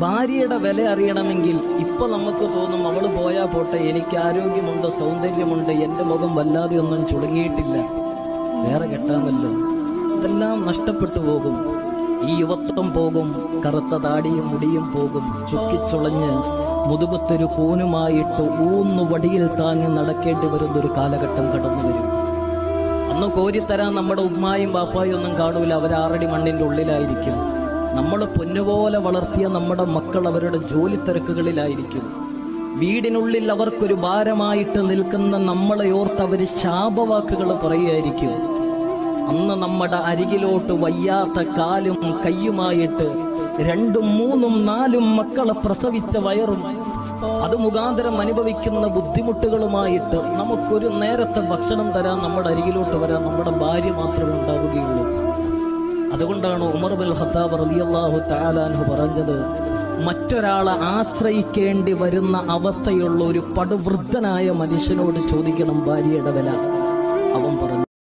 ഭാര്യയുടെ വില അറിയണമെങ്കിൽ ഇപ്പൊ നമുക്ക് തോന്നും അവള് പോയാ പോട്ടെ, എനിക്ക് ആരോഗ്യമുണ്ട്, സൗന്ദര്യമുണ്ട്, എന്റെ മുഖം വല്ലാതെ ഒന്നും ചുളുങ്ങിയിട്ടില്ല, വേറെ കെട്ടാമല്ലോ. ഇതെല്ലാം നഷ്ടപ്പെട്ടു പോകും. ഈ യുവത്വം പോകും, കറുത്ത താടിയും മുടിയും പോകും, ചുക്കിച്ചുളഞ്ഞ് മുതുകത്തൊരു കൂനുമായിട്ട് ഊന്നു വടിയിൽ താങ്ങി നടക്കേണ്ടി വരുന്നൊരു കാലഘട്ടം കടന്നു വരും. അന്ന് കോരിത്തരാൻ നമ്മുടെ ഉമ്മായും ബാപ്പായും ഒന്നും കാണൂല, അവരാറടി മണ്ണിന്റെ ഉള്ളിലായിരിക്കും. നമ്മൾ പൊന്നുപോലെ വളർത്തിയ നമ്മുടെ മക്കൾ അവരുടെ ജോലി തിരക്കുകളിലായിരിക്കും. വീടിനുള്ളിൽ അവർക്കൊരു ഭാരമായിട്ട് നിൽക്കുന്ന നമ്മളെ ഓർത്ത് അവര് ശാപവാക്കുകൾ പറയുമായിരിക്കും. അന്ന് നമ്മുടെ അരികിലോട്ട് വയ്യാത്ത കാലും കയ്യുമായിട്ട് 2, 3, 4 മക്കളെ പ്രസവിച്ച വയറും അത് മുഖാന്തരം അനുഭവിക്കുന്ന ബുദ്ധിമുട്ടുകളുമായിട്ട് നമുക്കൊരു നേരത്തെ ഭക്ഷണം തരാൻ നമ്മുടെ അരികിലോട്ട് വരാൻ നമ്മുടെ ഭാര്യ മാത്രമേ ഉണ്ടാവുകയുള്ളൂ. അതുകൊണ്ടാണ് ഉമർ ബിൻ ഖത്താബ് റളിയല്ലാഹു തആല അൻഹു പറഞ്ഞത്, മറ്റൊരാളെ ആശ്രയിക്കേണ്ടി വരുന്ന അവസ്ഥയുള്ള ഒരു പടുവൃദ്ധനായ മനുഷ്യനോട് ചോദിക്കണം ഭാര്യയുടെ വില. അവൻ പറഞ്ഞു,